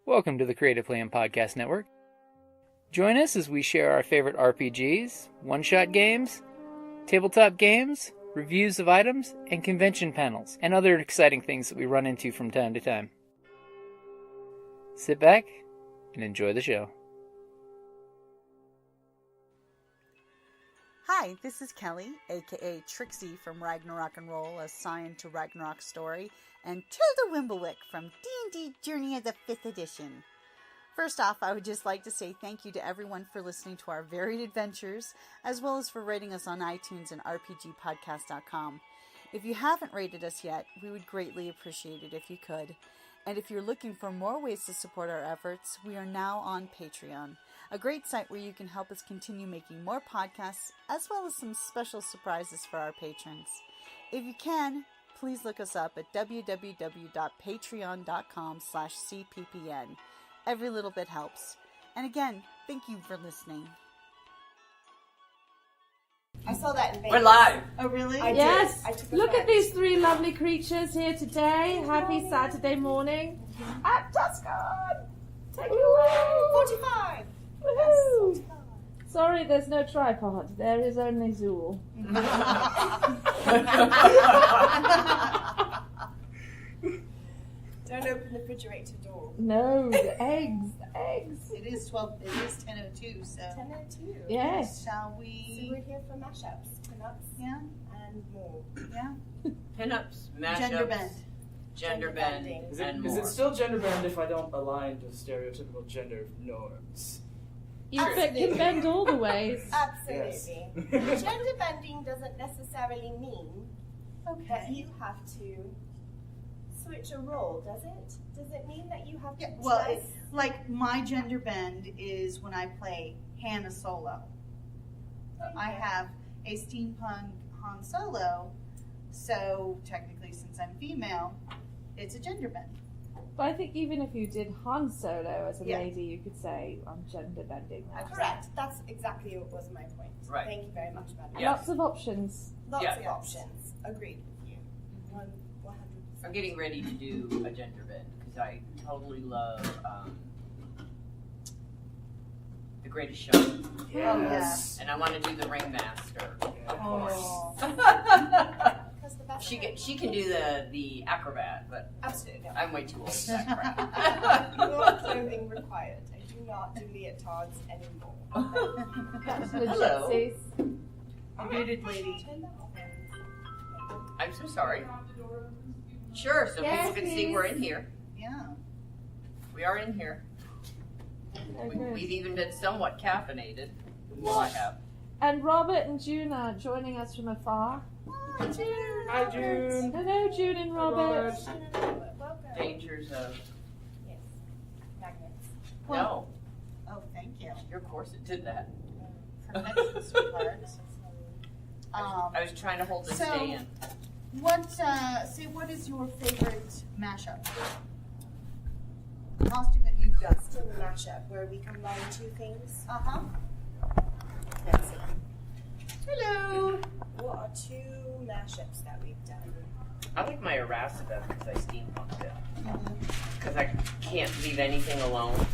Welcome to the Creative Plan Podcast Network. Join us as we share our favorite RPGs, one-shot games, tabletop games, reviews of items, and convention panels, and other exciting things that we run into from time to time. Sit back and enjoy the show. Hi, this is Kelly, aka Trixie from Ragnarok and Roll, a Scion to Ragnarok story, and Tilda Wimblewick from D&D Journey of the 5th Edition. First off, I would just like to say thank you to everyone for listening to our varied adventures, as well as for rating us on iTunes and rpgpodcast.com. If you haven't rated us yet, we would greatly appreciate it if you could. And if you're looking for more ways to support our efforts, we are now on Patreon, a great site where you can help us continue making more podcasts, as well as some special surprises for our patrons. If you can, please look us up at www.patreon.com/cppn. Every little bit helps. And again, thank you for listening. I saw that in Vegas. We're live. Oh, really? Yes. I took Look at these three lovely creatures here today. Happy Saturday morning at TusCon. Take it away. 45. Woohoo. Yes, 45. Sorry, there's no tripod. There is only Zool. Don't open the refrigerator door. No, the eggs. The eggs. It is 10:02, so... 10:02. Yes. Shall So we... we're here for mashups, pinups, Yeah, and more. yeah. Pinups, mashups, Gender bend. gender bending, Is and it more. still gender bend if I don't align to stereotypical gender norms? You Absolutely. can bend all the ways. Absolutely. Yes. Gender bending doesn't necessarily mean that you have to switch a role, does it? Does it mean that you have to Well, dress? like my gender bend is when I play Hannah Solo. I have a steampunk Han Solo, so technically, since I'm female, it's a gender bend. But I think even if you did Han Solo as a Yeah. lady, you could say, I'm gender bending now. Correct. That's exactly what was my point. Right. Thank you very much, madam. Yeah. Lots of options. Lots Yeah. of options. Agreed with you. 100%. I'm getting ready to do a gender bend because I totally love The Greatest Show, Yes. and I want to do the Ringmaster, of course. Oh. Because the best She can do the acrobat, but absolutely. I'm way too old for that crap. No clothing required. I do not do leotards anymore. That's the Hello. gypsies. Bearded lady. I'm so sorry. Sure, so Yes, people can see please. we're in here. Yeah. We are in here. Okay. We've even been somewhat caffeinated. Well, I have. And Robert and June are joining us from afar. Hi, June. Hi, June. Hello, June and Robert. Welcome. Dangers of Yes. Magnets. no. Oh, thank you. Your corset did that. Perfection, sweetheart. I was trying to hold this so- day in. What is your favorite mashup? Costume that you've done. Still a mashup where we combine two things. Uh-huh. Let's see. Hello. What are two mashups that we've done? I like my Erasida because I steampunked it. Because I can't leave anything alone.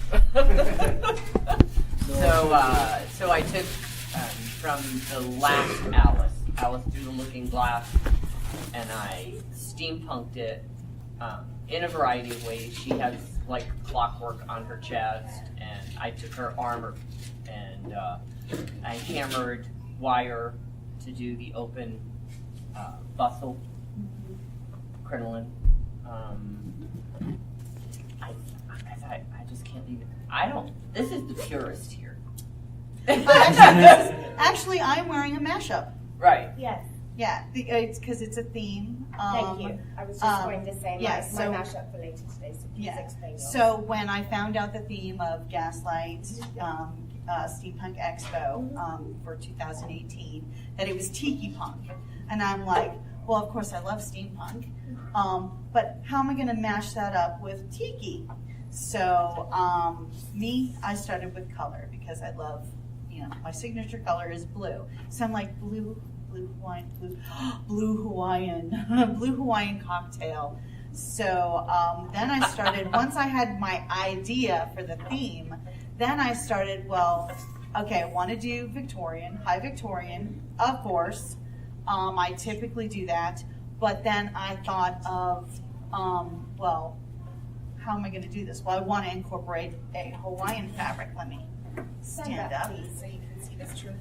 So I took from the last Alice Through the Looking Glass, and I steampunked it in a variety of ways. She has like clockwork on her chest, and I took her armor and I hammered wire to do the open bustle crinoline. I just can't leave it. This is the purist here. Actually, I'm wearing a mashup. Right. Yes. Yeah, it's because it's a theme. Thank you. I was just going to say yeah, my so- mashup for later today, so please Yeah. explain yours. So when I found out the theme of Gaslight Steampunk Expo for 2018, that it was Tiki Punk, and I'm like, well, of course I love steampunk, but how am I going to mash that up with Tiki? So I started with color because I love, my signature color is blue. So I'm like blue Hawaiian cocktail. So then I started, once I had my idea for the theme, then I started, well, okay, I want to do Victorian, high Victorian, of course. I typically do that. But then I thought of, well, how am I going to do this? Well, I want to incorporate a Hawaiian fabric. Let me stand up. Please, so you can see this truth.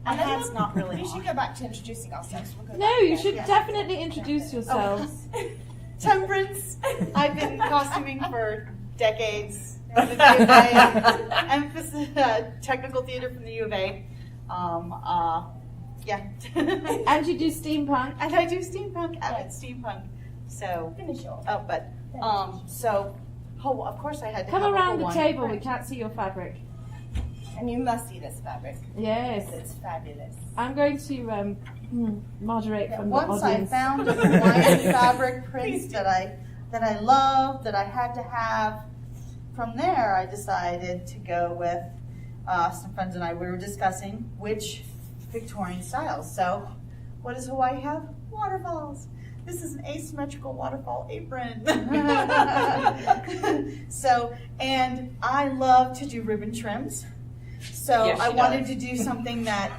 My head's not really We should on. go back to introducing ourselves. We'll go No, back you there. should Yeah. definitely introduce yourselves. Temperance. I've been costuming for decades. Emphasis, technical theater from the U of A. Yeah. And you do steampunk. And I do steampunk, avid steampunk. So, Finish off. so, of course I had to Come have a around the Hawaiian table, we print. can't see your fabric. And you must see this fabric. Yes. It's fabulous. I'm going to moderate from the Once I audience. found a Hawaiian fabric print that I loved, that I had to have, from there I decided to go with some friends and I. We were discussing which Victorian styles. So, what does Hawaii have? Waterfalls. This is an asymmetrical waterfall apron. So, and I love to do ribbon trims. So Yes, I she wanted does. to do something that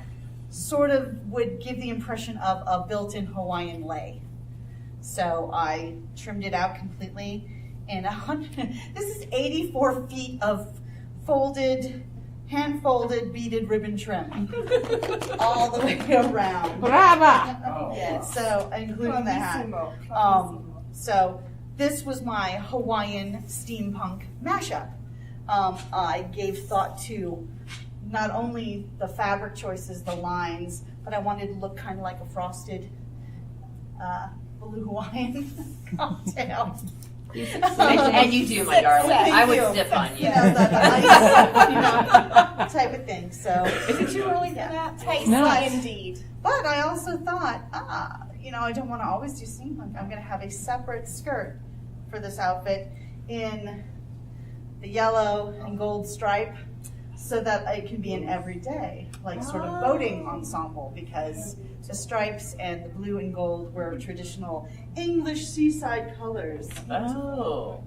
sort of would give the impression of a built-in Hawaiian lei. So I trimmed it out completely. And this is 84 feet of folded, hand-folded beaded ribbon trim. All the way around. Brava! Oh, Yeah, so including the hat. Bravissimo. So this was my Hawaiian steampunk mashup. I gave thought to not only the fabric choices, the lines, but I wanted to look kind of like a frosted blue Hawaiian cocktail. And you do, my darling. I would sip on you. You know, the ice, type of thing. So Is it too early for that? Tasty No. indeed. But I also thought, I don't want to always do steampunk. I'm going to have a separate skirt for this outfit in the yellow and gold stripe so that it can be an everyday, like sort of boating ensemble, because the stripes and the blue and gold were traditional English seaside colors. Oh.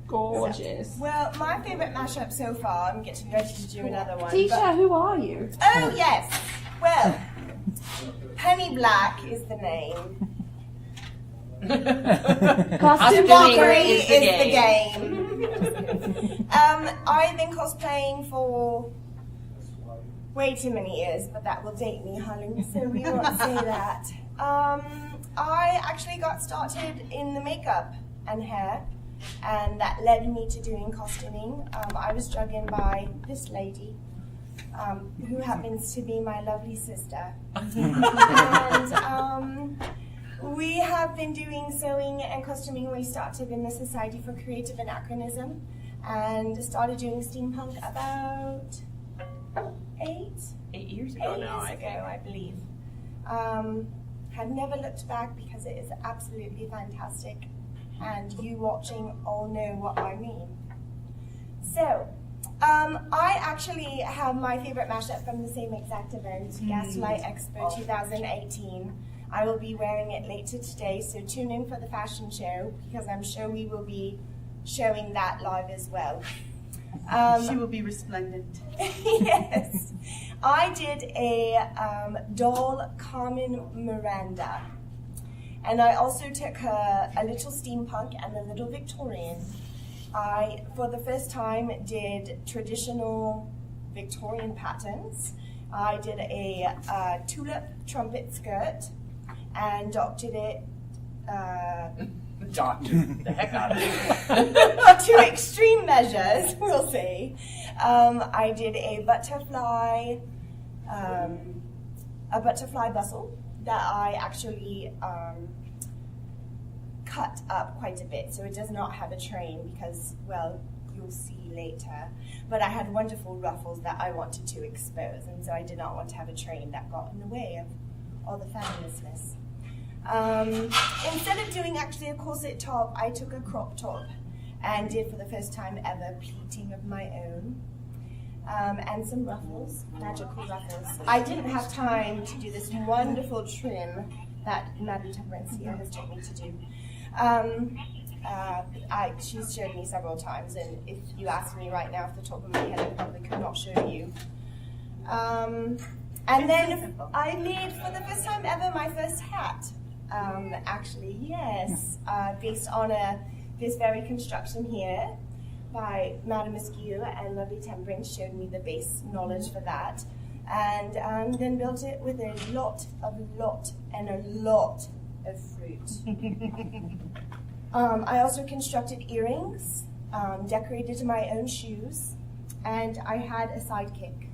Gorgeous. Well, my favourite mashup so far, I'm getting ready to do another one. Tisha, who are you? Oh, yes. Well, Penny Black is the name. Costume Mockery is the game. I've been cosplaying for way too many years, but that will date me, honey, so we won't say that. I actually got started in the makeup and hair, and that led me to doing costuming. I was drug in by this lady, who happens to be my lovely sister. And we have been doing sewing and costuming. We started in the Society for Creative Anachronism and started doing steampunk about 8 8 years ago now, I ago, think. I believe. Have never looked back because it is absolutely fantastic, and you watching all know what I mean. So, I actually have my favorite mashup from the same exact event, Gaslight Expo 2018. I will be wearing it later today, so tune in for the fashion show because I'm sure we will be showing that live as well. She will be resplendent. Yes. I did a doll Carmen Miranda. And I also took her a little steampunk and a little Victorian. I, for the first time, did traditional Victorian patterns. I did a tulip trumpet skirt and doctored it Doctored the heck out of it. to extreme measures, we'll see. I did a butterfly bustle that I actually cut up quite a bit, so it does not have a train because, well, you'll see later. But I had wonderful ruffles that I wanted to expose, and so I did not want to have a train that got in the way of all the fabulousness. Instead of doing actually a corset top, I took a crop top and did for the first time ever pleating of my own. And some ruffles, magical ruffles. I didn't have time to do this wonderful trim that Madame Temperencia has told me to do. She's showed me several times, and if you ask me right now off the top of my head, I probably could not show you. And then I made, for the first time ever, my first hat. Actually, yes, based on this very construction here by Madame Askew, and Lovely Tempering showed me the base knowledge for that. And then built it with a lot of fruit. I also constructed earrings, decorated my own shoes, and I had a sidekick.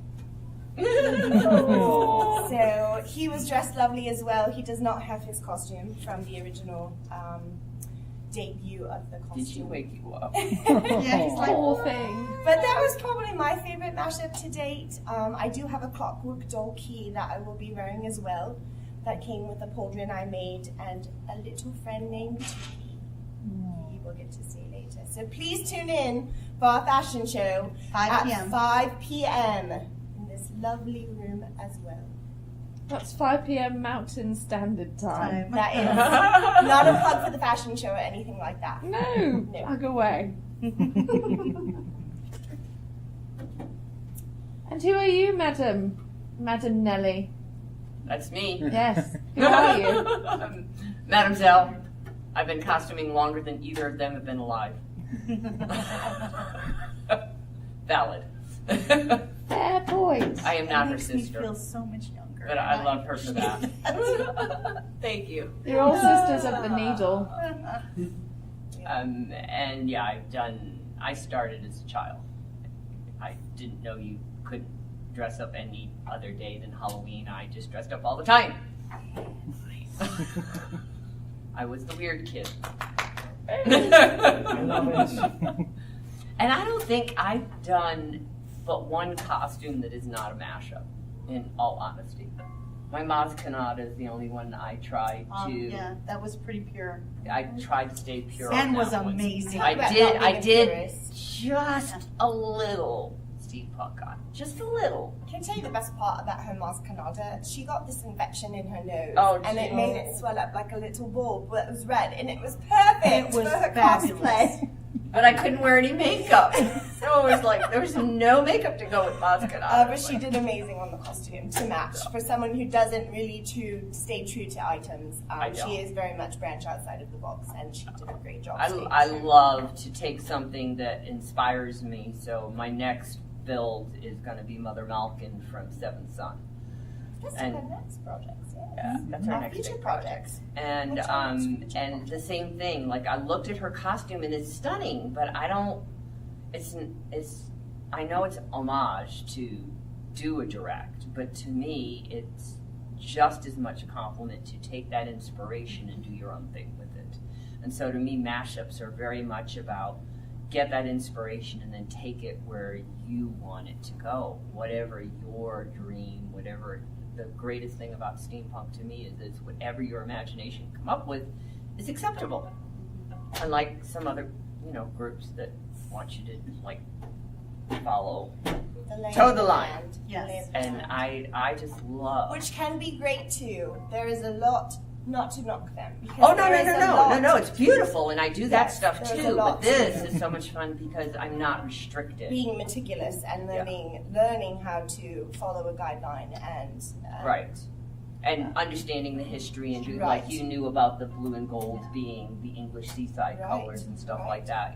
So he was dressed lovely as well. He does not have his costume from the original debut of the costume. Did she wake you up? Yeah, he's like, Poor thing. But that was probably my favorite mashup to date. I do have a clockwork doll key that I will be wearing as well. That came with a pauldron I made and a little friend named Tiki. You will get to see later. So please tune in for our fashion show 5 p.m. at 5 p.m. in this lovely room as well. That's 5 p.m. Mountain Standard Time. That is not a plug for the fashion show or anything like that. No, No. plug away. And who are you, Madam Nellie? That's me. Yes. Who are you? Mademoiselle, I've been costuming longer than either of them have been alive. Valid. Fair point. I am not her makes me sister, feel so much younger. but I love her for that. Thank you. You're all sisters of the needle. And yeah, I started as a child. I didn't know you couldn't dress up any other day than Halloween. I just dressed up all the time. I was the weird kid. I love it. And I don't think I've done but one costume that is not a mashup, in all honesty. My Mascanada is the only one I tried to. Yeah, that was pretty pure. I tried to stay pure. Sand on was that one. amazing. I About did. not I being a did purist. just a little steampunk on, just a little. Can I tell you the best part about her mascanada? She got this infection in her nose, Oh, and it gee. made it swell up like a little ball, but it was red, and it was perfect It was for her fabulous. cosplay. But I couldn't wear any makeup, so it was like there was no makeup to go with Mascanada. But she did amazing on the costume to match. For someone who doesn't really stay true to items, I don't. she is very much branch outside of the box, and she did a great job. I staying true. love to take something that inspires me. So my next build is going to be Mother Malkin from Seventh Son. That's and- our next projects, yes. Yeah, that's our next future big projects. And What's our next future and the same thing. Like I looked at her costume and it's stunning, but I don't. It's I know it's homage to do a direct, but to me it's just as much a compliment to take that inspiration and do your own thing with it. And so to me, mashups are very much about get that inspiration and then take it where you want it to go, whatever your dream, whatever. The greatest thing about steampunk to me is it's whatever your imagination come up with is acceptable. Unlike some other, groups that want you to follow, toe the line. Yes. And I just love. Which can be great too. There is a lot, not to knock them. because Oh no there is a no lot- no! It's beautiful, and I do that Yes, stuff there's a too. lot But this to is so much fun because I'm not restricted. Being meticulous and learning how to follow a guideline and Right. And understanding the history and Right. like you knew about the blue and gold being the English seaside Right, colors and stuff right. like that,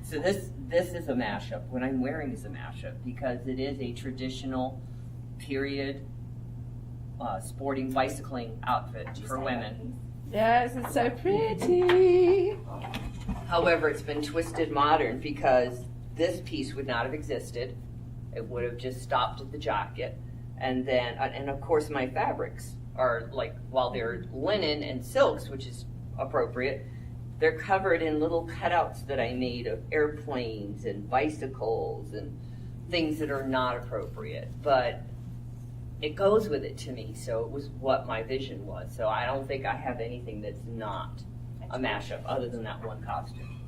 So this is a mashup. What I'm wearing is a mashup because it is a traditional period sporting bicycling outfit for women. Yes, it's so pretty. However, it's been twisted modern because this piece would not have existed. It would have just stopped at the jacket. And then, and of course, my fabrics are while they're linen and silks, which is appropriate, they're covered in little cutouts that I made of airplanes and bicycles and things that are not appropriate. But it goes with it to me, so it was what my vision was. So I don't think I have anything that's not a mashup other than that one costume.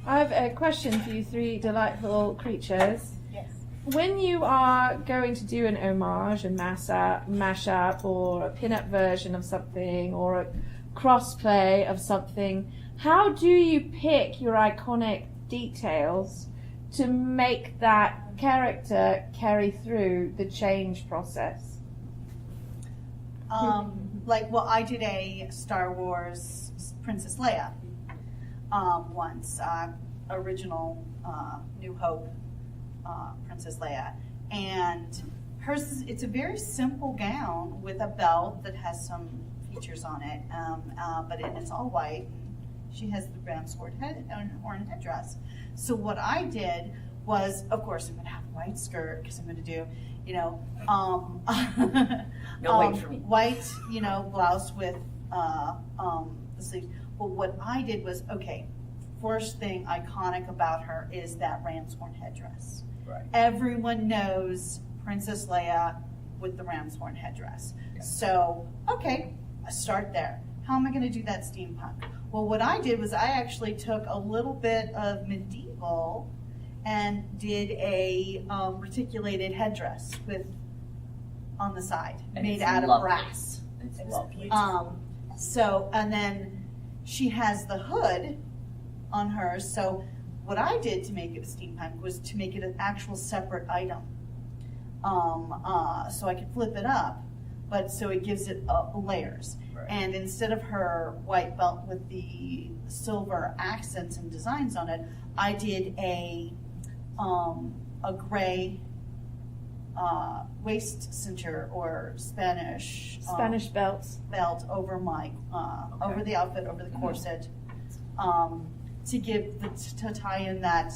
I have a question for you three delightful creatures. Yes. When you are going to do an homage, a mashup, or a pin-up version of something, or a crossplay of something, how do you pick your iconic details to make that character carry through the change process? I did a Star Wars Princess Leia once, original New Hope Princess Leia, and hers it's a very simple gown with a belt that has some features on it, but it's all white. She has the ram sword horn headdress. So what I did was, of course, I'm going to have a white skirt because I'm going to do, wait for me. white, blouse with the sleeves. But what I did was, okay, first thing iconic about her is that ram's horn headdress. Right. Everyone knows Princess Leia with the ram's horn headdress. Yeah. So, okay, I start there. How am I going to do that steampunk? Well, what I did was I actually took a little bit of medieval and did a reticulated headdress with on the side, And made it's out of lovely. brass. It's lovely. And then she has the hood on hers. So what I did to make it a steampunk was to make it an actual separate item. So I could flip it up, but so it gives it layers. Right. And instead of her white belt with the silver accents and designs on it, I did a gray waist cincher or Spanish belt over my over the outfit, over the corset, to give to tie in that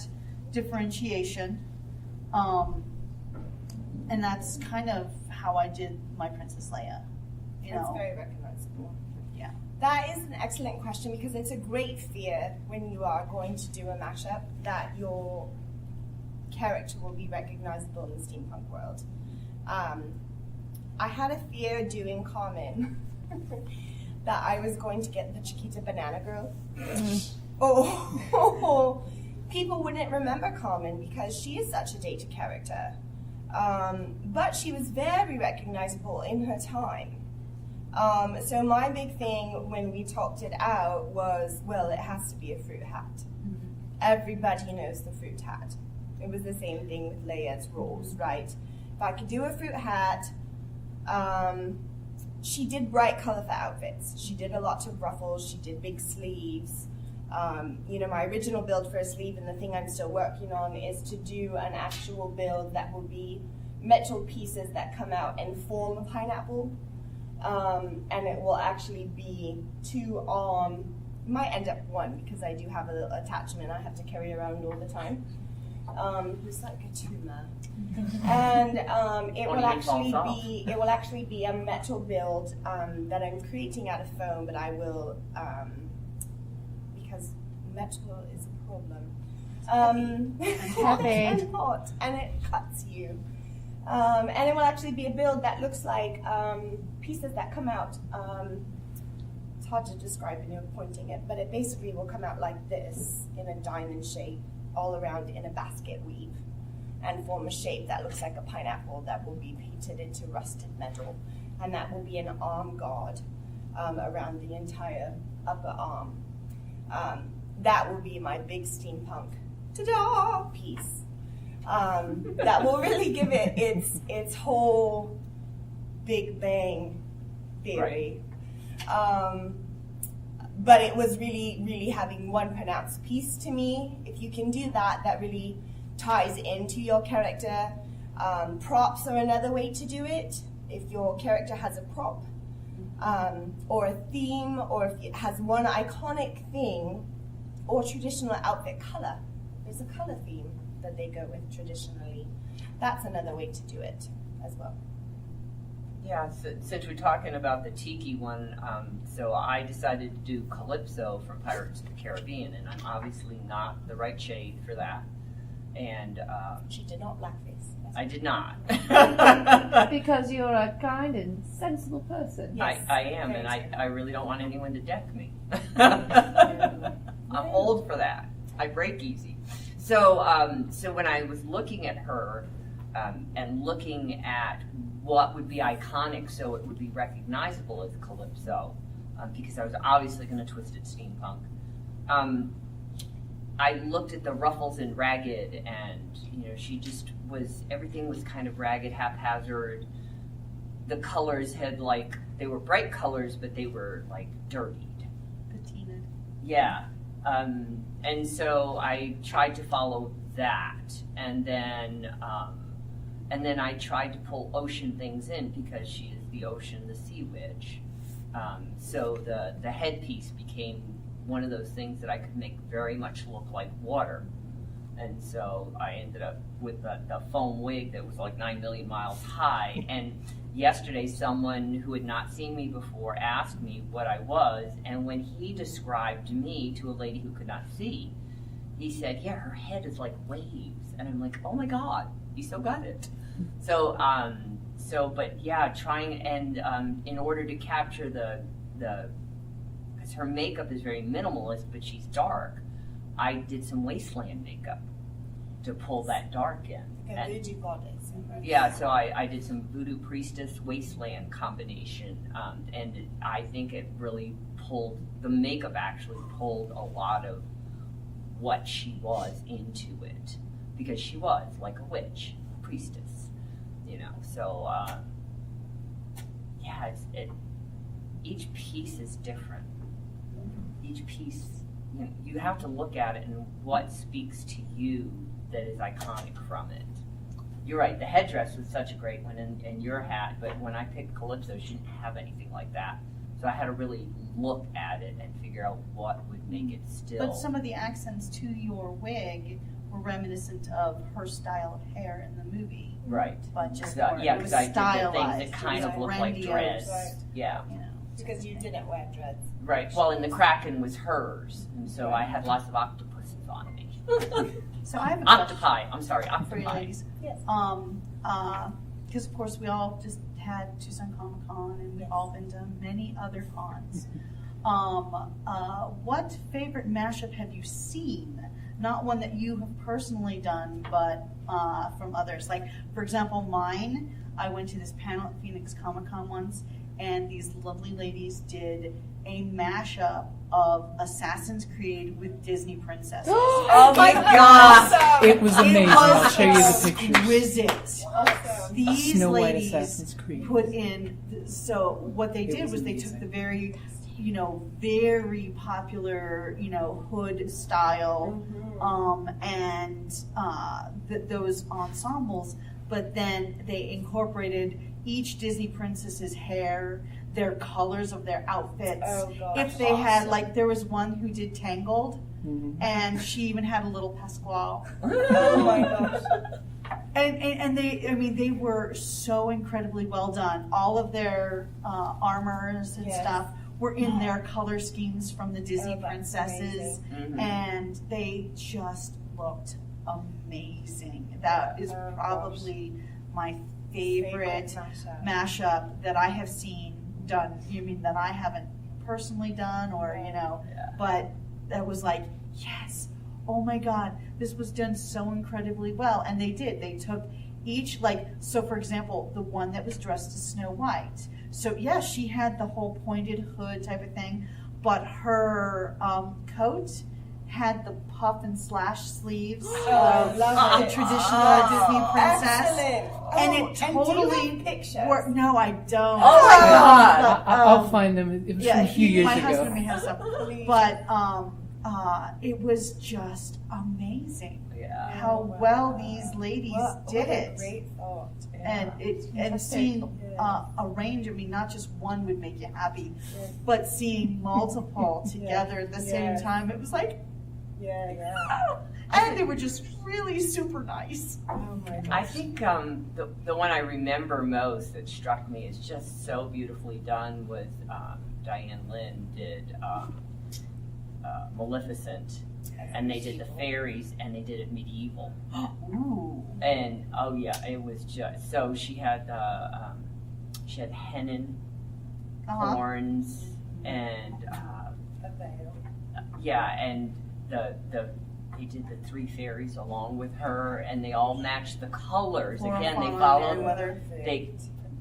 differentiation. And that's kind of how I did my Princess Leia. It's very recognizable. Yeah. That is an excellent question because it's a great fear when you are going to do a mashup that your character will be recognizable in the steampunk world. I had a fear doing Carmen that I was going to get the Chiquita Banana Girl. People wouldn't remember Carmen because she is such a dated character. But she was very recognizable in her time. So my big thing when we talked it out was, well, it has to be a fruit hat. Mm-hmm. Everybody knows the fruit hat. It was the same thing with Leia's roles, right? If I could do a fruit hat, she did bright, colorful outfits. She did a lot of ruffles. She did big sleeves. My original build for a sleeve, and the thing I'm still working on, is to do an actual build that will be metal pieces that come out and form a pineapple. And it will actually be 2 might end up 1 because I do have a little attachment I have to carry around all the time. It's like a tumor. And it will actually be a metal build that I'm creating out of foam, but I will because metal is a problem. Heavy. And hot, and it cuts you. And it will actually be a build that looks like pieces that come out. It's hard to describe when you're pointing it, but it basically will come out like this in a diamond shape, all around in a basket weave, and form a shape that looks like a pineapple that will be painted into rusted metal, and that will be an arm guard around the entire upper arm. That will be my big steampunk ta-da piece. That will really give it its whole Big Bang theory. Right. But it was really, really having one pronounced piece to me. If you can do that, that really ties into your character. Props are another way to do it. If your character has a prop or a theme, or if it has one iconic thing or traditional outfit color, there's a color theme that they go with traditionally. That's another way to do it as well. Yeah, so, since we're talking about the tiki one, so I decided to do Calypso from Pirates of the Caribbean, and I'm obviously not the right shade for that. And she did not blackface. I did not. Because you're a kind and sensible person. Yes, I am, and I really don't want anyone to deck me. I'm old for that. I break easy. So when I was looking at her and looking at what would be iconic so it would be recognizable as Calypso, because I was obviously going to twist it steampunk. I looked at the ruffles in Ragged, and she just was, everything was kind of ragged, haphazard. The colors had they were bright colors, but they were dirtied. Patina. Yeah. And so I tried to follow that, and then I tried to pull ocean things in because she is the ocean, the sea witch. So the headpiece became one of those things that I could make very much look like water. And so I ended up with the foam wig that was 9 million miles high. And yesterday, someone who had not seen me before asked me what I was, and when he described me to a lady who could not see, he said, yeah, her head is like waves. And I'm like, oh my God, you still got it. So, but yeah, trying, and in order to capture because her makeup is very minimalist, but she's dark, I did some wasteland makeup to pull that dark in. Like a voodoo goddess. Yeah, so I did some voodoo priestess wasteland combination, and I think it really pulled, the makeup actually pulled a lot of what she was into it, because she was like a witch, a priestess, so yeah, each piece is different. Each piece, you have to look at it and what speaks to you that is iconic from it. You're right, the headdress was such a great one, and your hat, but when I picked Calypso, she didn't have anything like that. So I had to really look at it and figure out what would make it still. But some of the accents to your wig were reminiscent of her style of hair in the movie. Right. But just So, more, yeah, it was because I did the stylized. things that kind It of was look like grandiose. dreads. Right. Yeah. Because you didn't wear dreads. Right. Well, and the Kraken was hers, and so I had lots of octopuses on me. So I have a Octopi. I'm sorry, for you octopi. ladies. Yes. Because of course we all just had TusCon Comic Con, and we've all been to many other cons. What favorite mashup have you seen? Not one that you have personally done, but from others. Like, for example, mine, I went to this panel at Phoenix Comic Con once, and these lovely ladies did a mashup of Assassin's Creed with Disney princesses. Oh my God! It was amazing. I'll show you the pictures. Exquisite. Also, These Snow White ladies Assassin's Creed. put in, so what they did was they took the very, very popular, hood style, and those ensembles, but then they incorporated each Disney princess's hair, their colors of their outfits. Oh, gosh, if they had, there was one who did Tangled, and she even had a little Pasquale. oh my gosh. And they were so incredibly well done. All of their armors and stuff were in their color schemes from the Disney princesses, and they just looked amazing. That is probably my favorite mashup that I have seen done. You mean that I haven't personally done, or but that was like, yes, oh my God, this was done so incredibly well. And they did. They took each, so for example, the one that was dressed as Snow White. So yeah, she had the whole pointed hood type of thing, but her coat had the puff and slash sleeves of the traditional Disney princess. Excellent. And it totally do you have pictures? worked. No, I don't. Oh my God! I'll find them. It was from a few years my ago. husband may have some, but it was just amazing Yeah. how well these ladies did what a it. Great thought. And seeing a range, not just one would make you happy, but seeing multiple together at the same time, it was like, oh. And they were just really super nice. Oh my gosh. I think the one I remember most that struck me as just so beautifully done was Diane Lynn did Maleficent, and they did the fairies, and they did it medieval. Ooh. And oh yeah, it was just so she had hennin horns and A veil. and they did the three fairies along with her, and they all matched the colors. Again, they followed weather.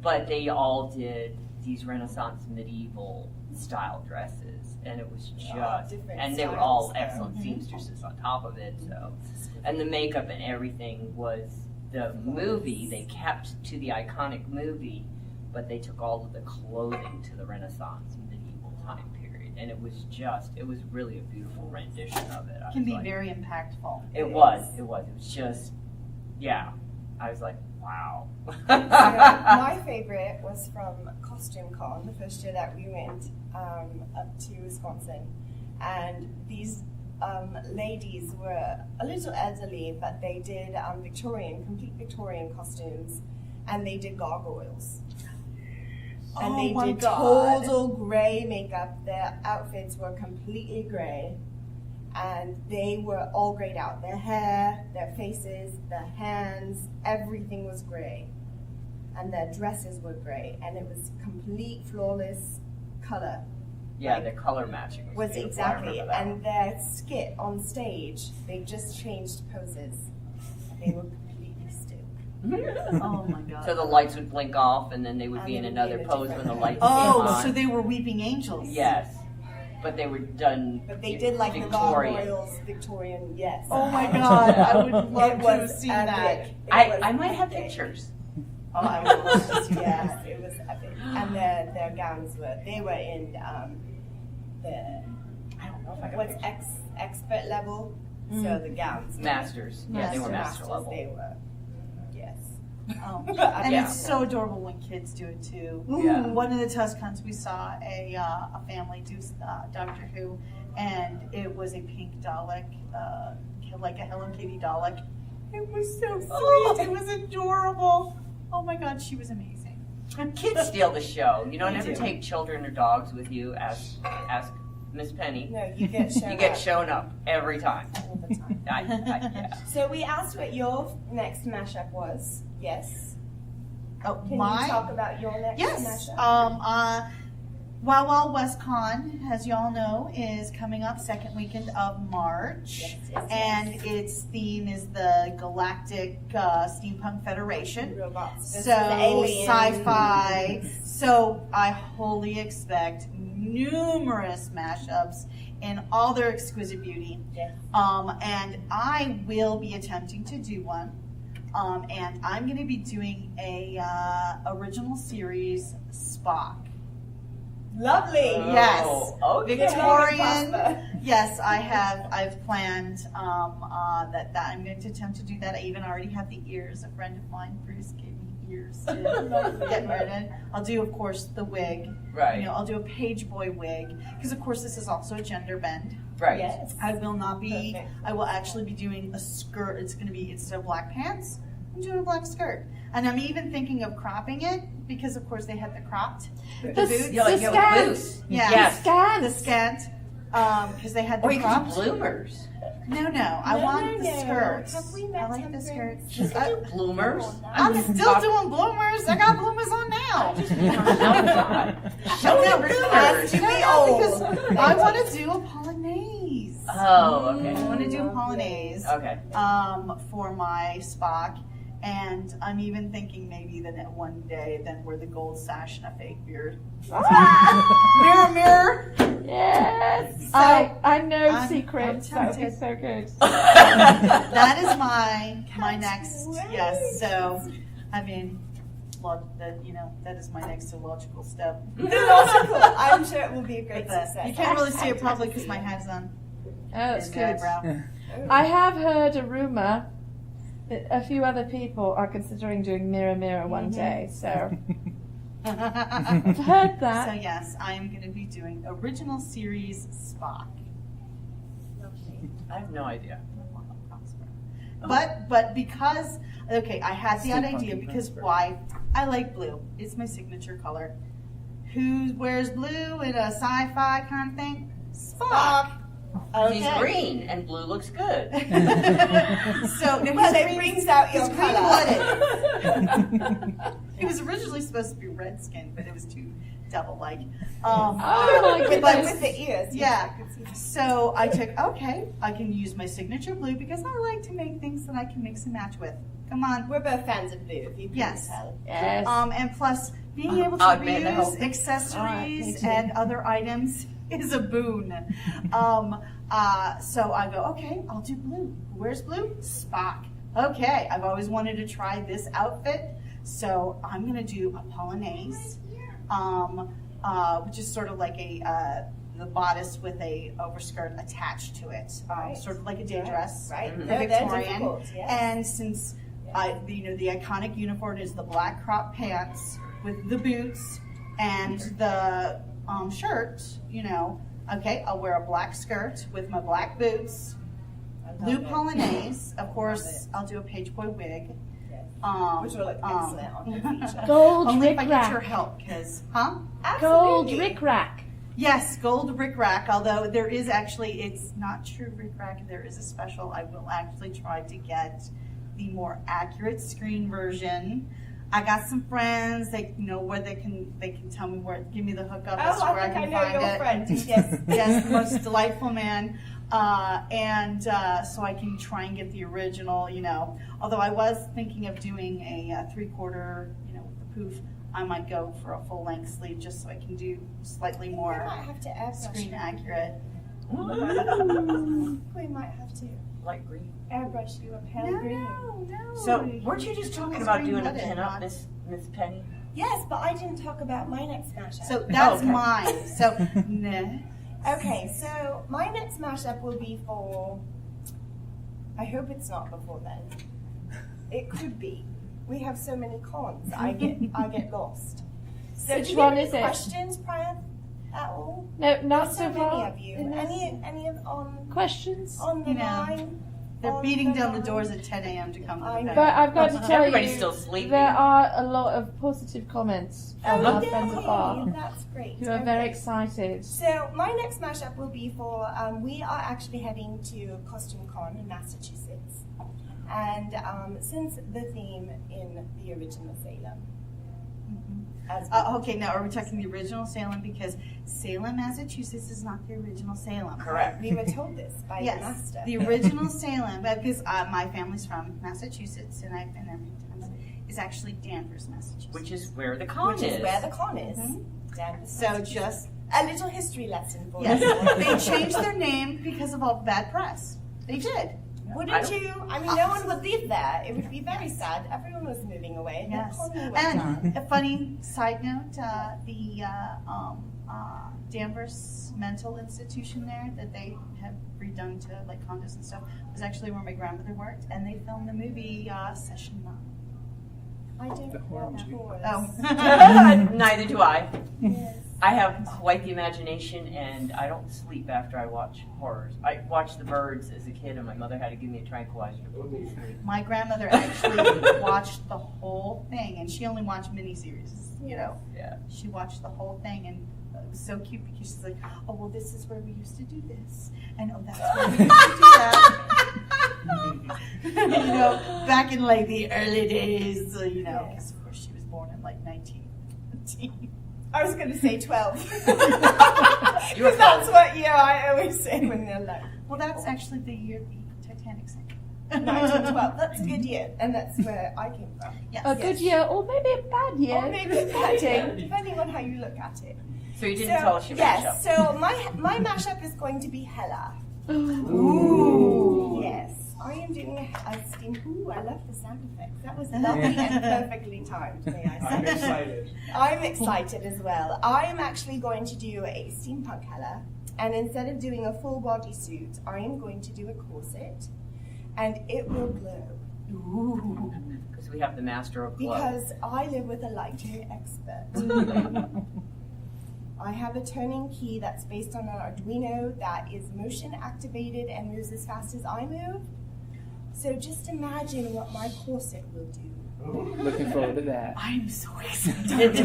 but they all did these Renaissance medieval style dresses, and it was just, different and they were styles, all though. excellent seamstresses on top of it. So, and the makeup and everything was the movie. They kept to the iconic movie, but they took all of the clothing to the Renaissance medieval time period, and it was really a beautiful rendition of it. Can be very impactful. It was just, yeah. I was like, wow. So my favorite was from TusCon, the first year that we went up to Wisconsin, and these ladies were a little elderly, but they did complete Victorian costumes, and they did gargoyles. And they did total gray makeup. Their outfits were completely gray, and they were all grayed out. Their hair, their faces, their hands, everything was gray. And their dresses were gray, and it was complete flawless color. Yeah, the color matching was beautiful. Exactly. And their skit on stage, they just changed poses. They were completely still. Oh my God. So the lights would blink off, and then they would be in another pose when the lights came Oh, on. so they were weeping angels. Yes, but they were done. But they did like Victorian. the gargoyles, Victorian, yes. Oh my God, I would love It to was have seen epic. that. It was I might have epic. pictures. Oh, I would love to see Yes, that. it was epic. And their gowns were in the, I don't know if I got what's pictures. expert level. So the gowns. Masters. Yeah, they were master Masters, level. They were, yes. Oh. And Yeah. it's so adorable when kids do it too. Yeah. One of the TusCons we saw a family do Doctor Who, and it was a pink Dalek, like a Hello Kitty Dalek. It was so sweet. It was adorable. Oh my God, she was amazing. Kids steal the show. You don't They ever do. take children or dogs with you. Ask Miss Penny. No, you get shown You get up shown up every time. all the time. Yeah. So we asked what your next mashup was. Yes. Oh, Can you talk about your next Yes. mashup? Wow Wow WestCon, as y'all know, is coming up second weekend of March. Yes, And its theme is the Galactic Steampunk Federation. Robots. This So is aliens. sci-fi. So I wholly expect numerous mashups in all their exquisite beauty. Yes. And I will be attempting to do one. And I'm going to be doing a original series Spock. Lovely. Yes. Oh, okay. Victorian. Yes, I've planned that I'm going to attempt to do that. I even already have the ears. A friend of mine, Bruce, gave me ears to get married. I'll do, of course, the wig. Right. You know, I'll do a page boy wig because, of course, this is also a gender bend. Right. Yes. I will not be. Perfect. I will actually be doing a skirt. It's going to be, instead of black pants, I'm doing a black skirt, and I'm even thinking of cropping it because, of course, they had the cropped with the boots. You're like, The yeah, scant. with boots. Yeah. Yes. Scans. The scant, because they had the Or you could cropped. do bloomers. No, I want the skirts. Have we I met like the temperance? skirts. You could do bloomers. I'm still doing bloomers. I got bloomers on now. Show No, me because bloomers. I want to do a polonaise. Oh, okay. I want to do a polonaise. Okay. For my Spock, and I'm even thinking maybe that one day then wear the gold sash and a fake beard. Mirror, mirror. Yes. So, I know I'm secrets. That would be tempted. so good. That is my next. Yes. So, I mean, that is my next illogical step. Illogical. I'm sure it will be a great But success. you can't really see it probably because my hat's on. Oh, that's and good. eyebrow. I have heard a rumor that a few other people are considering doing Mirror Mirror one day. So I've heard So that. yes, I am going to be doing original series Spock. I have no idea. But because I had the Steampunk idea and because prosper. why? I like blue. It's my signature color. Who wears blue in a sci-fi kind of thing? Spock. He's green, and blue looks good. So no, Well, he's it green- brings out your he's color. green-blooded. He was originally supposed to be red skinned, but it was too devil-like. Oh my With, goodness. with the ears. Yeah. I could see that. So I took, okay, I can use my signature blue because I like to make things that I can mix and match with. Come on. We're both fans of blue, if you can Yes. tell. Yes. And plus, being able to Odd man reuse out. me accessories too. and other items is a boon. So I go, okay, I'll do blue. Who wears blue? Spock. Okay, I've always wanted to try this outfit, so I'm gonna do a polonaise, which is sort of like the bodice with a overskirt attached to it, Right. sort of like a day dress, Right. the They're Victorian. difficult, yes. And since the iconic uniform is the black crop pants with the boots and the shirt, okay, I'll wear a black skirt with my black boots, blue polonaise. Of course, I'll do a page boy wig. Yes. Which Which will look excellent on the feature. Gold only if I get your rickrack. help, because, Gold Absolutely. rickrack. Yes, gold rickrack, although there is actually, it's not true rickrack, there is a special. I will actually try to get the more accurate screen version. I got some friends, they know where they can tell me where, give me the hookup as to Oh, where I I think I can know find your it. friend. Yes. Yes, the most delightful man. So I can try and get the original, although I was thinking of doing a 3/4, with the poof. I might go for a full length sleeve just so I can do slightly We more might have to airbrush screen you. accurate. We might have to Light green. airbrush you a pale No, green. no. So, weren't you just talking about doing a Screen pin up, blooded, Miss Penny? Yes, but I didn't talk about my next mashup. So that's Okay. mine. So, nah. Okay, so my next mashup will be for. I hope it's not before then. It could be. We have so many cons. I get lost. So Which do you one have any is it? questions prior at all? No, not There's so so far. many of you. in this. Any of Questions? on the You know, line? They're On beating down the line? doors at 10 a.m. to come to the I know. thing. But I've got to tell Everybody's you, still sleeping. there are a lot of positive comments from our yay! friends afar That's great. who are very Okay. excited. So my next mashup will be for, we are actually heading to CostumeCon in Massachusetts. And since the theme in the original Salem. As Okay, now are we talking the original Salem? Because Salem, Massachusetts is not the original Salem. Correct. we were told this by the Yes, master. the original Salem, because my family's from Massachusetts and I've been there many times, is actually Danvers, Massachusetts. Which is where the con Which is where the con is. Mhm. Danvers, So Massachusetts. just, a little history lesson for yes, you. they changed their name because of all the bad press. They did. Wouldn't you? I mean, no one would live there. It would be very sad. Everyone was moving away. The Yes. con went And on. a funny side note, the Danvers Mental Institution there that they have redone to like condos and stuff was actually where my grandmother worked, and they filmed the movie Session 9. I don't know horrors. Oh. Neither do I. Yes. I have quite the imagination, and I don't sleep after I watch horrors. I watched The Birds as a kid, and my mother had to give me a tranquilizer to put me to sleep. My grandmother actually watched the whole thing, and she only watched miniseries, Yeah. She watched the whole thing, and it was so cute because she's like, oh, well, this is where we used to do this, and oh, that's where we used to do that. Back in like the early days, because of course she was born in like 1915. I was going to say 12. You were Because that's what year I always say when they're like, Well, that's actually the year the Titanic sank. 1912. That's a good year. And that's where I came from. Yes. A good year or maybe a bad year. Or maybe a bad year, depending on how you look at it. So you didn't tell us your yes, mashup. so my mashup is going to be Hella. Ooh. Yes. I am doing a steam. Ooh, I love the sound effects. That was lovely and perfectly timed, may I say. I'm excited. I'm excited as well. I am actually going to do a steampunk Hella, and instead of doing a full bodysuit, I am going to do a corset, and it will glow. Because we have the master of glow. Because I live with a lighting expert. I have a turning key that's based on an Arduino that is motion activated and moves as fast as I move. So just imagine what my corset will do. Looking forward to that. I'm so excited.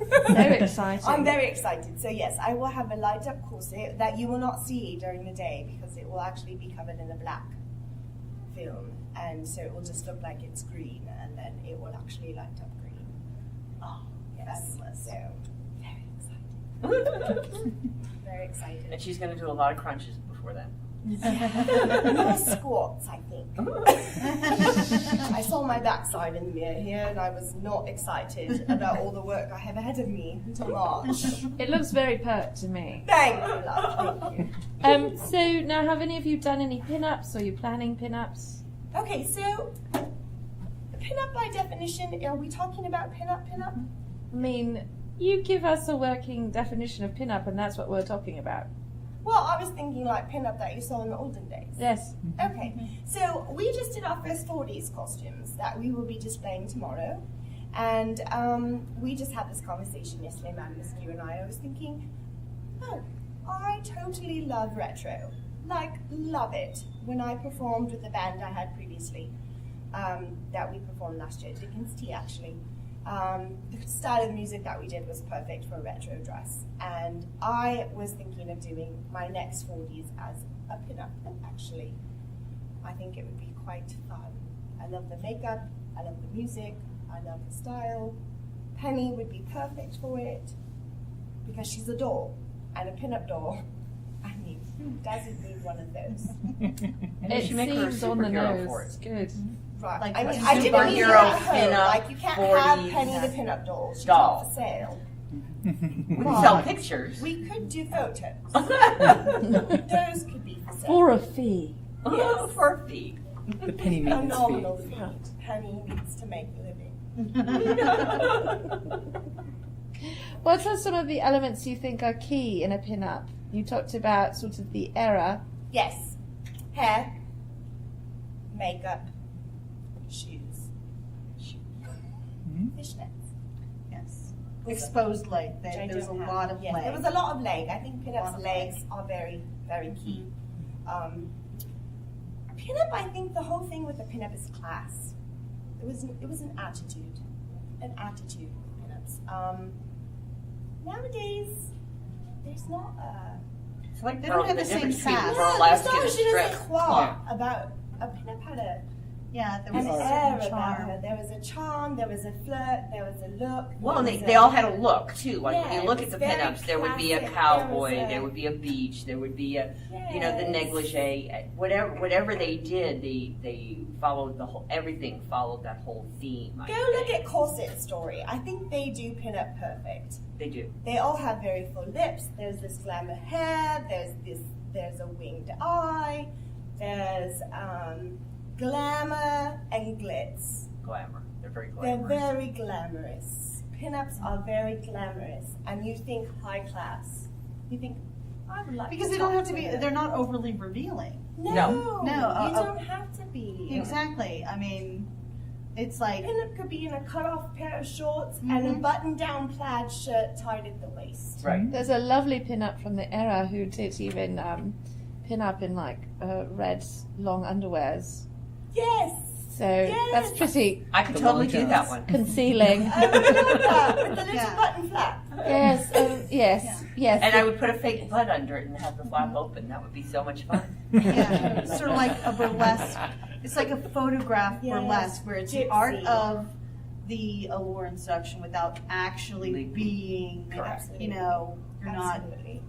So exciting. I'm very excited. So yes, I will have a light up corset that you will not see during the day because it will actually be covered in a black film. And so it will just look like it's green and then it will actually light up green. Oh, Yes. Fabulous. So, very excited. Very excited. And she's going to do a lot of crunches before then. More squats, I think. I saw my backside in the mirror here, and I was not excited about all the work I have ahead of me until March. It looks very pert to me. Thank you, love. Thank you. So now, have any of you done any pinups, or are you planning pinups? Okay, so pinup by definition, are we talking about pinup? I mean, you give us a working definition of pinup, and that's what we're talking about. Well, I was thinking like pinup that you saw in the olden days. Yes. Okay, so we just did our first 40s costumes that we will be displaying tomorrow. And we just had this conversation yesterday, Madam Askew and I was thinking, oh, I totally love retro. Like, love it. When I performed with the band I had previously, that we performed last year, Dickens Tea actually, the style of music that we did was perfect for a retro dress. And I was thinking of doing my next 40s as a pinup, actually. I think it would be quite fun. I love the makeup, I love the music, I love the style. Penny would be perfect for it because she's a doll, and a pinup doll. I mean, who doesn't need one of those? And It she make her a seems on the superhero nose. for it. Good. Right. Like I mean, a I didn't mean superhero at home. pinup, Like, you can't have 40s Penny the pinup doll. She's doll. not for sale. We can sell pictures. We could do photos. Those could be for sale. For a fee. Yes. For a fee. The penny A maintenance fee. nominal fee. Penny needs to make a living. What are some of the elements you think are key in a pinup? You talked about sort of the era. Yes. Hair, makeup, shoes. Fishnets. Yes. Exposed leg. Which I There's a don't have. lot of Yes, leg. there was a lot of leg. I think Lot Pinup's of legs leg. are very, very key. Pinup, I think the whole thing with the pinup is class. It was an attitude with pinups. Nowadays, there's not a It's like They don't have the same difference between sass. burlesque there's and not je ne sais strip. quoi about a pinup had Yeah, there an was a air certain about her. charm. There was a charm, there was a flirt, there was a look. Well, and there was they all had a look too. Like when Yeah, you look it at the was very pinups, there would be a classic. cowboy, There was a- there would be a beach, there would be a, you know, the Yes. negligee. Whatever they did, they followed the whole. Everything followed that whole theme. Go look at Corset Story. I think they do pinup perfect. They do. They all have very full lips. There's this glamour hair. There's a winged eye. There's glamour and glitz. Glamour. They're very They're glamorous. very glamorous. Pinups are very glamorous, and you think high class. You think I would like Because to they don't talk have to to be, her. they're not overly revealing. No, No. No, you don't have to be. Exactly. I mean, it's like, Pinup could be in a cut-off pair of shorts and a button-down plaid shirt tied at the waist. Right. There's a lovely pinup from the era who did even pin up in like red long underwears. Yes. So Yes. that's pretty I could The totally long do that johns. one. concealing. I would love that with the little Yeah. button flap. Yes, yes, yes. And I would put a fake butt under it and have the flap open. That would be so much fun. yeah, sort of like a burlesque. It's like a photograph Yes. burlesque where it's the Gypsy. art of the allure and seduction without actually Legally. being, Correct. you know, you're not. Absolutely.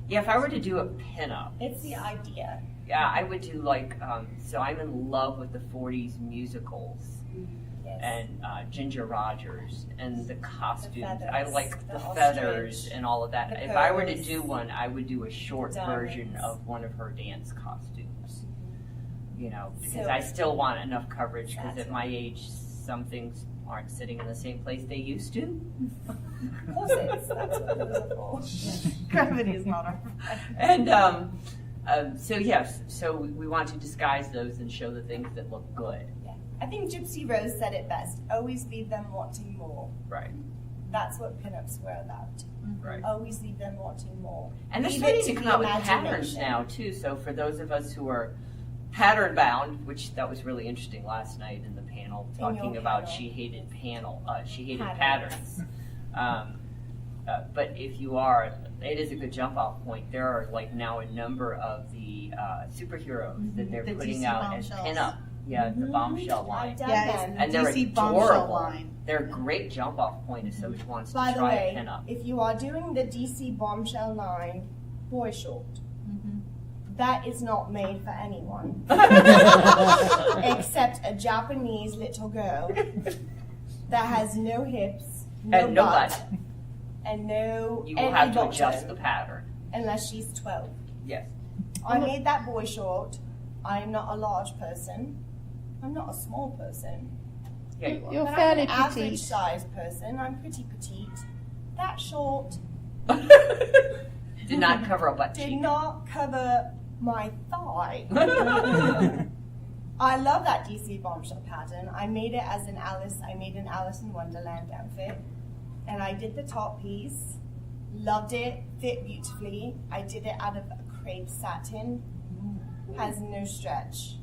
Yeah, if I were to do a pinup, It's the idea. yeah, I would do like, so I'm in love with the 40s musicals. Yes. And Ginger Rogers and the costumes. feathers, I like the the ostrich, feathers and all of that. the If I were to pearls, do one, I would do a short the version diamonds. of one of her dance costumes. You know, because So- I still want enough coverage because That's at my age, some things aren't sitting in the same place they used to. Corsets, that's what those are for. Gravity is not our friend. And so yes, so we want to disguise those and show the things that look good. Yeah. I think Gypsy Rose said it best. Always leave them wanting more. Right, That's what pinups were about. right. Always leave them wanting more. And they're Leave starting it to to come the out with patterns imagination. now too. So for those of us who are pattern bound, which that was really interesting last night in the panel, In your talking about panel. she hated Patterns. patterns. But if you are, it is a good jump off point. There are like now a number of the superheroes that they're The putting DC out as bombshells. pinup Yeah, the bombshell line. I've done Yeah, them. it's And they're DC bombshell adorable. line. They're a great jump off point if somebody wants to By the try a way, pinup. if you are doing the DC bombshell line boy short, Mm-hmm. that is not made for anyone except a Japanese little girl that has no hips, no And no butt, butt. and no You will any have to bottom, adjust the pattern. unless she's 12. Yes. I made that boy short. I am not a large person. I'm not a small person. Yeah, you You're But fairly I'm an average petite. size person. I'm pretty petite. That short are. Did not cover a butt did cheek. not cover my thigh. I love that DC bombshell pattern. I made it as an Alice. I made an Alice in Wonderland outfit, and I did the top piece. Loved it. Fit beautifully. I did it out of a crepe satin. Has no stretch.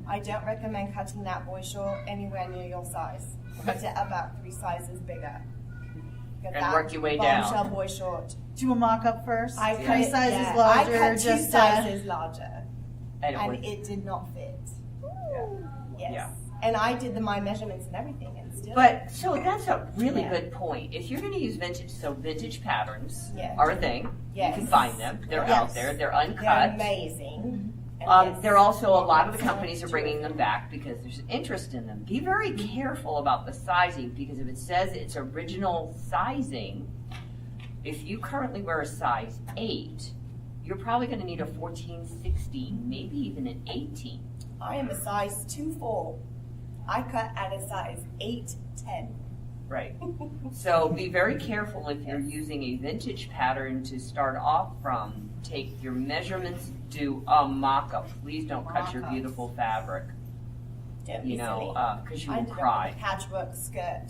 I don't recommend cutting that boy short anywhere near your size. Cut it about 3 sizes bigger. Get And that work your way down. bombshell boy short. Do a mock up first. I Three cut it- sizes yeah, larger. I cut 2 just sizes larger, And it and was, it did not fit. Yes. Yeah. And I did my measurements and everything, and still. but so that's a really Yeah. good point. If you're going to use vintage patterns Yeah. are a thing. Yes. You can find them. They're Yes. out there. They're uncut. they're amazing. And yes, There are also a lot of the it's companies are bringing them back because there's interest in them. Be very careful about the sizing because if it says it's original sizing, if you currently wear a size 8, you're probably going to need a 14, 16, maybe even an 18. I am a size 2'4". I cut at a size 8'10". Right. So be very careful if you're using a vintage pattern to start off from. Take your measurements, do a mock-up. Please don't cut your Mock-ups. beautiful fabric, Don't be you know, silly. because you I will ended up cry. with a patchwork skirt.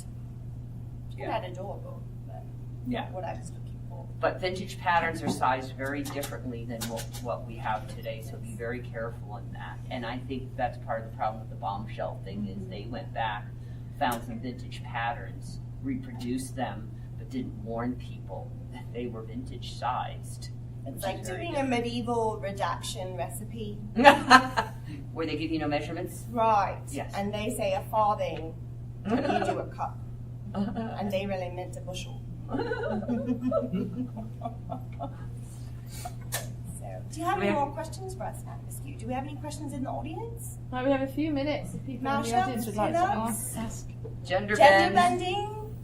Yeah. Not adorable, but Yeah. not what I was looking for. But vintage patterns are sized very differently than what we have today, so be very careful in that. And I think that's part of the problem with the bombshell thing is they went back, found some vintage patterns, reproduced them, but didn't warn people that they were vintage sized. It's like doing a medieval redaction recipe. Where they give you no measurements. Right. Yes. And they say a farthing, and you do a cup. And they really meant a bushel. So, do you have any more questions for us, Matthew? Do we have any questions in the audience? Right, we have a few minutes if people in the Mashups, audience would like to Pinups? ask. Gender Gender bend. bending?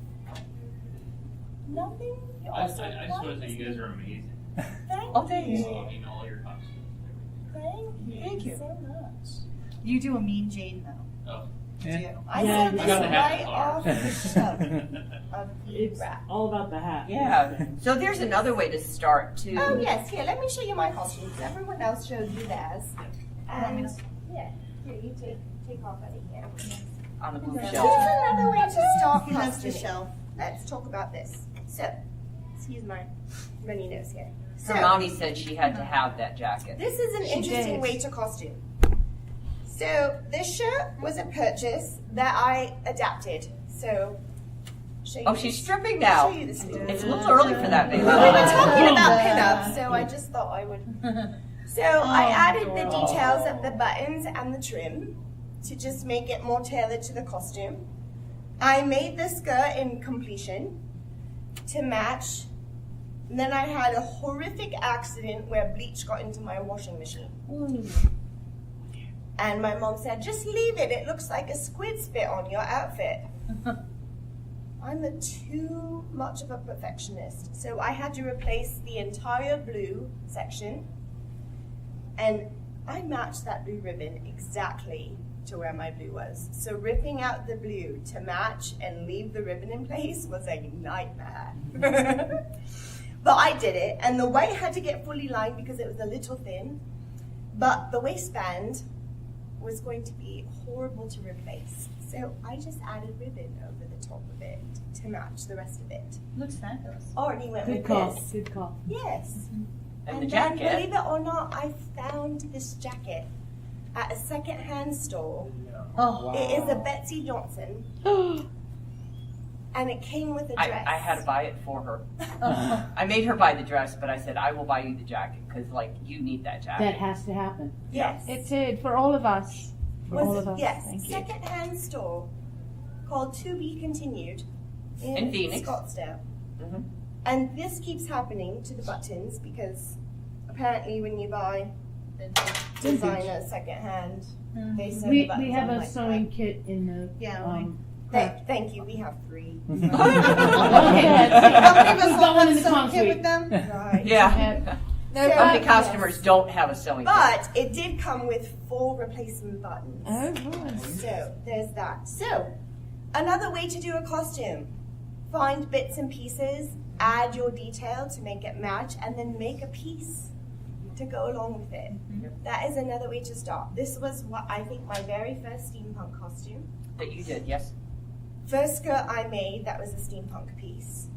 Nothing? You I also just want to want say you guys are amazing. Thank Oh, thank you. you. In all your costumes and everything. Thank you so much. You do a mean Jane though. Oh. Do Yeah. you? I Yeah, said you this got the hat right in the off car. the shelf of the It's wrap. all about the hat. Yeah. So there's another way to start too. Oh yes, here, let me show you my costumes. Everyone else showed you theirs. And yeah, here, you take off out of here. On the blue So here's shelf. another way to start He loves the costuming. shelf. Let's talk about this. So, excuse my runny nose here. So, Hermione said she had to have that jacket. this is an She interesting did. way to costume. So, this shirt was a purchase that I adapted. So, show you Oh, this. she's stripping I'll now. show you this. It's a little early for that, baby. Well, we were talking about pinups, so I just thought I would. So I added the details of the buttons and the trim to just make it more tailored to the costume. I made the skirt in completion to match. And then I had a horrific accident where bleach got into my washing machine. And my mom said, just leave it. It looks like a squid spit on your outfit. I'm too much of a perfectionist. So I had to replace the entire blue section. And I matched that blue ribbon exactly to where my blue was. So ripping out the blue to match and leave the ribbon in place was a nightmare. But I did it. And the white had to get fully lined because it was a little thin. But the waistband was going to be horrible to replace. So I just added ribbon over the top of it to match the rest of it. Looks fabulous. Already went Good with call. this. Good call. Yes. And the then, jacket. believe it or not, I found this jacket at a second-hand store. Oh, It is a Betsy Johnson, and it came with a dress. I had to buy it for her. I made her buy the dress, but I said, I will buy you the jacket because, like, you need that That jacket. has to happen. Yes. It did for all of us. for all of us. Yes, Thank you. second-hand store called To Be Continued in Phoenix. Scottsdale. Mhm. And this keeps happening to the buttons because apparently when you buy designer second-hand, they sew the We buttons have on a like sewing that. kit in the Thank you. We have 3. Okay. How many of us We've got one in the sewing kit concrete. with them? Right. Yeah. No, Some of the but- customers don't have a sewing kit. But it did come with 4 replacement buttons. Oh, nice. So there's that. So another way to do a costume: find bits and pieces, add your detail to make it match, and then make a piece to go along with it. That is another way to start. This was what I think my very first steampunk costume. That you did, yes. First skirt I made that was a steampunk piece.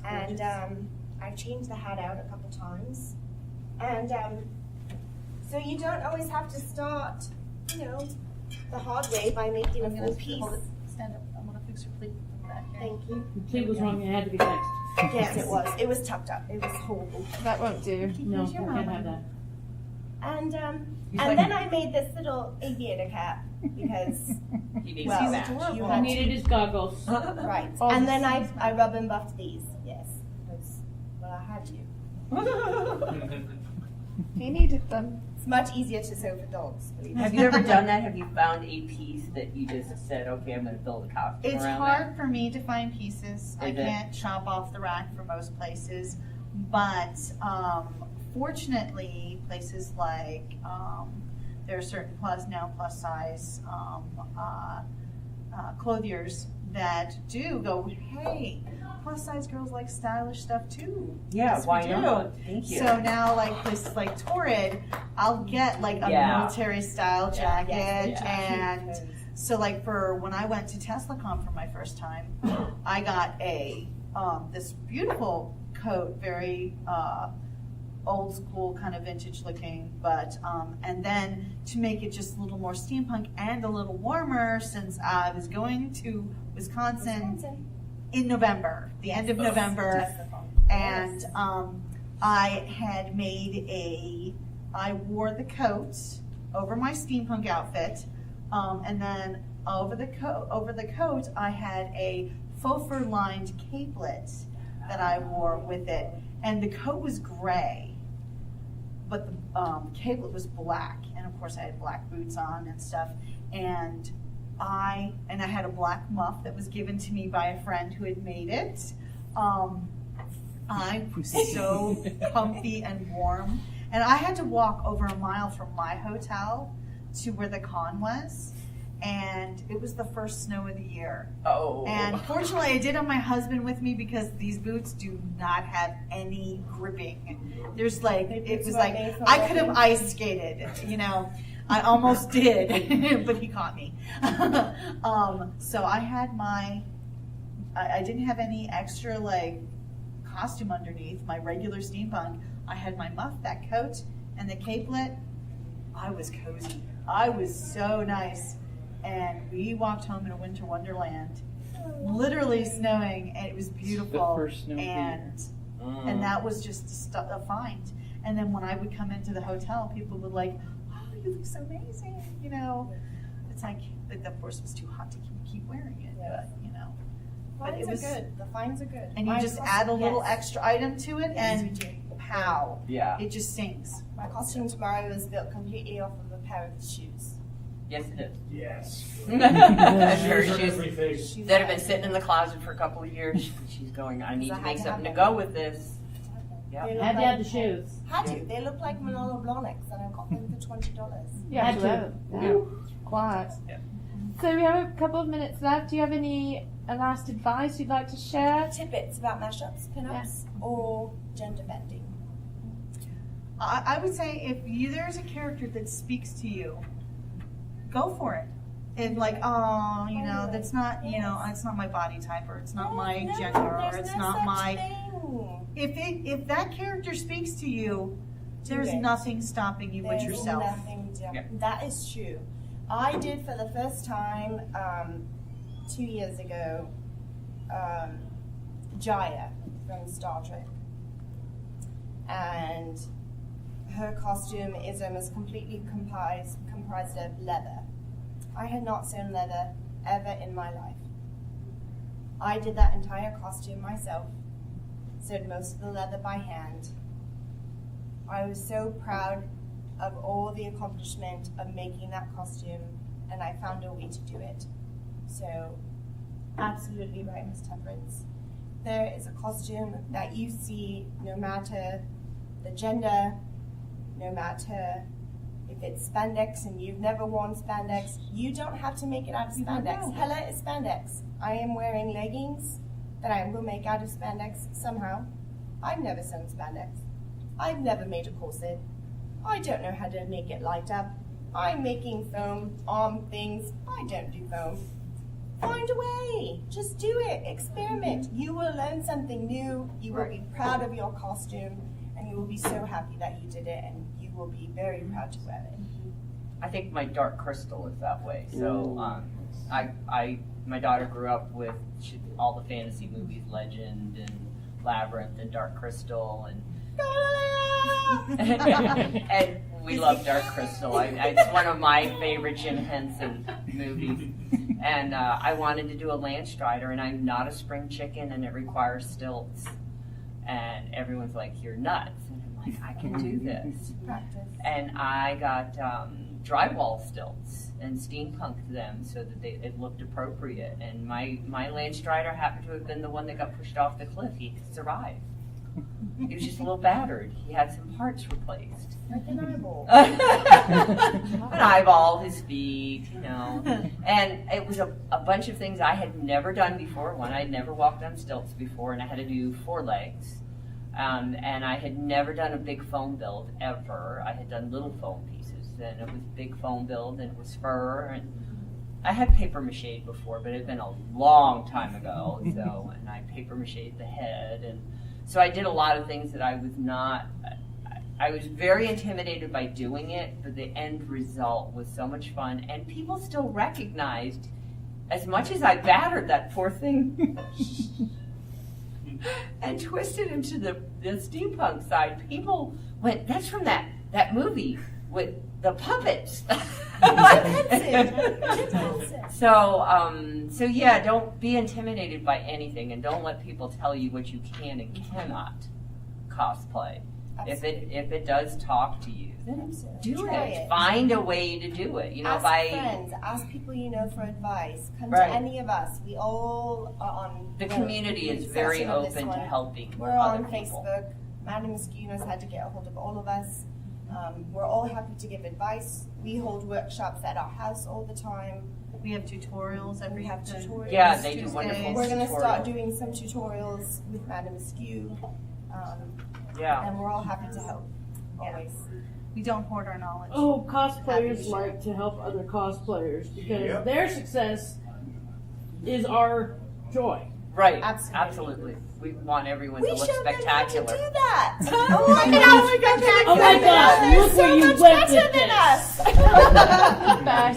And I've changed the hat out a couple times. And so you don't always have to start, the hard way by making a full piece. Stand up. I want to fix your pleat from back here. Thank you. The pleat was wrong, it had to be fixed. Yes, it was. It was tucked up. It was horrible. That won't do. No, we can't have that. And like- then I made this little aviator cap because He needs well, to match. you He had needed his goggles. right. Oh, And this then I rub and buffed these. Yes, because I had to. He needed them. It's much easier to sew for dogs. believe Have me. you ever done that? Have you found a piece that you just said, okay, I'm going to build a costume It's around hard for me to find pieces. I Is it? can't shop off the rack for most places, but fortunately, places like there are certain plus size clothiers that do go, hey, plus size girls like stylish stuff too. Yeah, Yes, we why do. not? Thank you. So now, like places like Torrid, I'll get like a Yeah. military style jacket, Yes, and yes. so like for when I went to TusCon for my first time, I got a this beautiful coat, very old school kind of vintage looking, but and then to make it just a little more steampunk and a little warmer, since I was going to Wisconsin in November, the end of November, and I had made I wore the coat over my steampunk outfit, and then over the coat I had a faux fur lined capelet that I wore with it, and the coat was gray, but the capelet was black, and of course I had black boots on and stuff, and I had a black muff that was given to me by a friend who had made it. I was so comfy and warm, and I had to walk over a mile from my hotel to where the con was, and it was the first snow of the year. Oh. And fortunately, I did have my husband with me because these boots do not have any gripping. There's like, it was like, I could have ice skated, I almost did, but he caught me. So I had I didn't have any extra like costume underneath my regular steampunk. I had my muff, that coat, and the capelet. I was cozy. I was so nice. And we walked home in a winter wonderland, literally snowing, and it was beautiful. The first snow of the year. And that was just a find. And then when I would come into the hotel, people would like, oh, you look so amazing, It's like, of course, it was too hot to keep wearing it, but But Finds it was are good. The finds are good. And you My just costume- add a little yes. extra item to it, Yes, we and do. pow, Yeah. it just sings. My costume tomorrow is built completely off of a pair of shoes. Yes, it is. Yes. A pair of shoes Everything. Shoes that have been sitting in the closet for a couple of years. She's going, I need So to I make had to something to have go with this. Yeah. They look Had to like- have the shoes. Had to. They look like Manolo Blahniks, and I got them for $20. Yeah, Had to. yeah. Quiet. Yeah. So we have a couple of minutes left. Do you have any last advice you'd like to share? Tidbits about mashups, pinups, or gender bending. I would say if there's a character that speaks to you, go for it. And like, that's not, it's not my body type, or it's not my gender, or it's not my. If that character speaks to you, there's it. nothing stopping you but There's yourself. nothing to- Yeah. That is true. I did for the first time 2 years ago Jaya from Star Trek. And her costume is almost completely comprised of leather. I had not sewn leather ever in my life. I did that entire costume myself, sewed most of the leather by hand. I was so proud of all the accomplishment of making that costume, and I found a way to do it. So, absolutely right, Ms. Temperance. There is a costume that you see no matter the gender, no matter if it's spandex and you've never worn spandex, you don't have to make it out of spandex. Hella is spandex. I am wearing leggings that I will make out of spandex somehow. I've never sewn spandex. I've never made a corset. I don't know how to make it light up. I'm making foam arm things. I don't do foam. Find a way. Just do it. Experiment. You will learn something new. You will be proud of your costume, and you will be so happy that you did it, and you will be very proud to wear it. I think my dark crystal is that way. So my daughter grew up with all the fantasy movies, Legend and Labyrinth and Dark Crystal, and and we love Dark Crystal. It's one of my favorite Jim Henson movies. And I wanted to do a Land Strider, and I'm not a spring chicken, and it requires stilts. And everyone's like, "You're nuts." And I'm like, "I can do this." Practice. And I got drywall stilts and steampunked them so that it looked appropriate. And my Land Strider happened to have been the one that got pushed off the cliff. He survived. He was just a little battered. He had some parts replaced. Like an eyeball. An eyeball, his feet, And it was a bunch of things I had never done before. One, I'd never walked on stilts before, and I had to do 4 legs. And I had never done a big foam build ever. I had done little foam pieces, and it was big foam build, and it was fur. And I had paper mache before, but it had been a long time ago. So, and I paper mache the head, and so I did a lot of things that I was very intimidated by doing it, but the end result was so much fun, and people still recognized, as much as I battered that poor thing and twisted him to the steampunk side, people went, "That's from that movie with the puppets." So yeah, don't be intimidated by anything, and don't let people tell you what you can and cannot cosplay. Absolutely. If it does talk to you, then do it. Find a way to do it. Ask friends, ask people you know for advice. Come to any of us. We all are on. The community is very open to helping. We're all on Facebook. Madam Askew knows how to get a hold of all of us. We're all happy to give advice. We hold workshops at our house all the time. We have tutorials every We have tutorials. Yeah, they do wonderful We're going to start tutorials. doing some tutorials with Madam Askew. Yeah. And we're all happy to help, always. We don't hoard our knowledge. Oh, cosplayers like to help other cosplayers because their success is our joy. Right. Absolutely. We want everyone to look spectacular. We showed them how to do that. Oh my God! Oh my gosh! Look where you went with than this. us.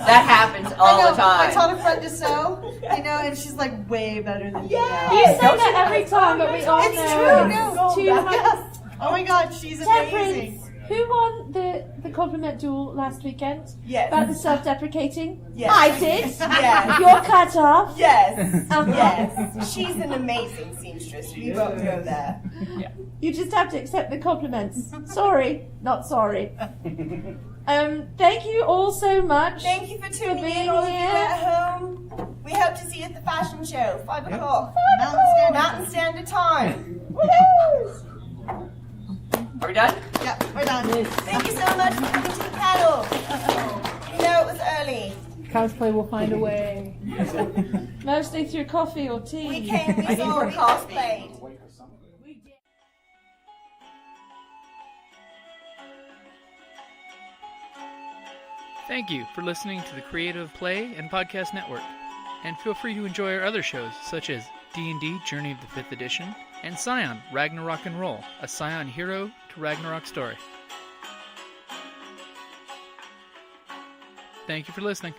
That happens all the time. I taught a friend to sew, and she's like way better than me now. You say that every time, but we all It's know true. it's 200. Oh my God, she's Temperance, amazing. who won the compliment duel last weekend? Yes. About the self-deprecating? Yes. I did. Yes. You're cut off. Yes. Yes. She's an amazing seamstress. We won't go there. You just have to accept the compliments. Sorry, not sorry. Thank you all so much. Thank you for tuning being in, all of you here. at home. We hope to see you at the fashion show, 5 o'clock. Mountain Standard Time. Woohoo! Are we done? Yeah, we're done. Thank you so much for coming to the panel. You know it was early. Cosplay will find a way. Mostly through coffee or tea. We came, we saw, we cosplayed. Thank you for listening to the Creative Play and Podcast Network. And feel free to enjoy our other shows, such as D&D Journey of the 5th Edition and Scion Ragnarok and Roll, a Scion hero to Ragnarok story. Thank you for listening.